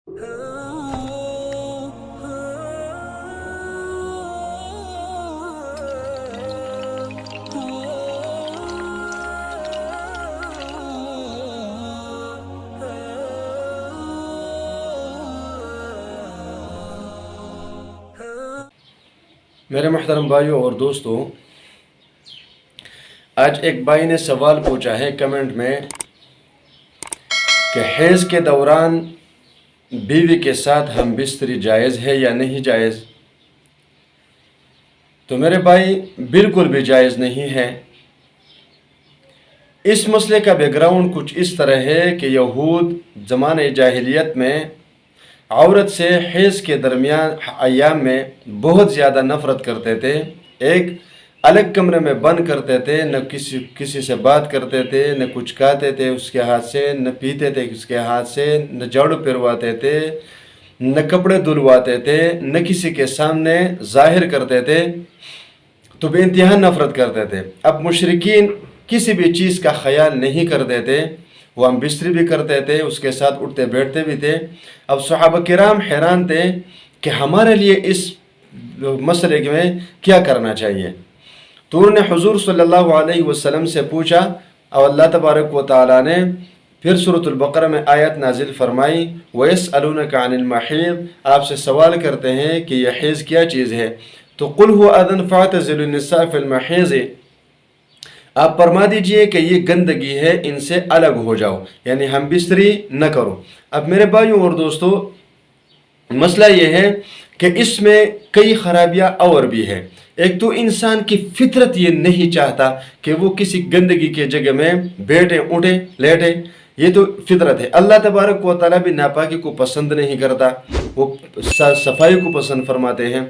میرے محترم بھائیوں اور دوستوں، آج ایک بھائی نے سوال پوچھا ہے کمنٹ میں کہ حیض کے دوران بیوی کے ساتھ ہم بستری جائز ہے یا نہیں جائز؟ تو میرے بھائی، بالکل بھی جائز نہیں ہے۔ اس مسئلے کا بیک گراؤنڈ کچھ اس طرح ہے کہ یہود زمانہ جاہلیت میں عورت سے حیض کے درمیان ایام میں بہت زیادہ نفرت کرتے تھے۔ ایک الگ کمرے میں بند کرتے تھے، نہ کسی سے بات کرتے تھے، نہ کچھ کھاتے تھے اس کے ہاتھ سے، نہ پیتے تھے اس کے ہاتھ سے، نہ جھاڑو پھرواتے تھے، نہ کپڑے دھلواتے تھے، نہ کسی کے سامنے ظاہر کرتے تھے، تو بے انتہا نفرت کرتے تھے۔ اب مشرکین کسی بھی چیز کا خیال نہیں کرتے تھے، وہ ہم بستری بھی کرتے تھے، اس کے ساتھ اٹھتے بیٹھتے بھی تھے۔ اب صحابہ کرام حیران تھے کہ ہمارے لیے اس مسئلے میں کیا کرنا چاہیے۔ تو انہوں نے حضور صلی اللہ علیہ وسلم سے پوچھا، اور اللہ تبارک و تعالیٰ نے پھر سورۃ البقرہ میں آیت نازل فرمائی، وَيَسْأَلُونَكَ عَنِ الْمَحِيضِ، آپ سے سوال کرتے ہیں کہ یہ حیض کیا چیز ہے، تو قُلْ هُوَ أَذًى فَاعْتَزِلُوا النِّسَاءَ فِي الْمَحِيضِ، آپ فرما دیجئے کہ یہ گندگی ہے، ان سے الگ ہو جاؤ، یعنی ہم بستری نہ کرو۔ اب میرے بھائیوں اور دوستوں، مسئلہ یہ ہے کہ اس میں کئی خرابیاں اور بھی ہیں۔ ایک تو انسان کی فطرت یہ نہیں چاہتا کہ وہ کسی گندگی کے جگہ میں بیٹھے، اٹھے، لیٹے، یہ تو فطرت ہے۔ اللہ تبارک و تعالیٰ بھی ناپاکی کو پسند نہیں کرتا، وہ صفائی کو پسند فرماتے ہیں۔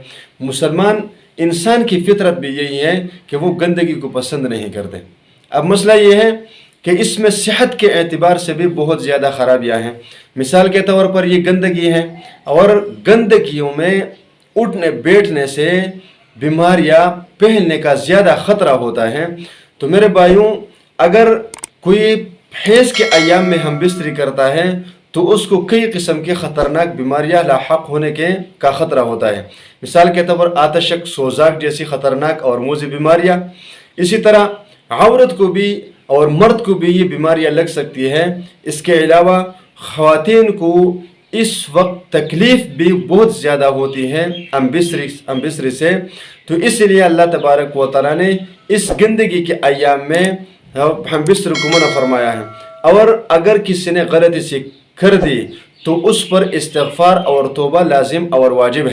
مسلمان انسان کی فطرت بھی یہی ہے کہ وہ گندگی کو پسند نہیں کرتے۔ اب مسئلہ یہ ہے کہ اس میں صحت کے اعتبار سے بھی بہت زیادہ خرابیاں ہیں۔ مثال کے طور پر یہ گندگی ہے، اور گندگیوں میں اٹھنے بیٹھنے سے بیماریاں پھیلنے کا زیادہ خطرہ ہوتا ہے۔ تو میرے بھائیوں، اگر کوئی حیض کے ایام میں ہم بستری کرتا ہے تو اس کو کئی قسم کی خطرناک بیماریاں لاحق ہونے کا خطرہ ہوتا ہے۔ مثال کے طور پر آتشک، سوزاک جیسی خطرناک اور موذی بیماریاں۔ اسی طرح عورت کو بھی اور مرد کو بھی یہ بیماریاں لگ سکتی ہے۔ اس کے علاوہ خواتین کو اس وقت تکلیف بھی بہت زیادہ ہوتی ہے ہم بستری سے۔ تو اس لیے اللہ تبارک و تعالیٰ نے اس گندگی کے ایام میں ہم بستر کو منع فرمایا ہے۔ اور اگر کسی نے غلطی سے کر دی تو اس پر استغفار اور توبہ لازم اور واجب ہے۔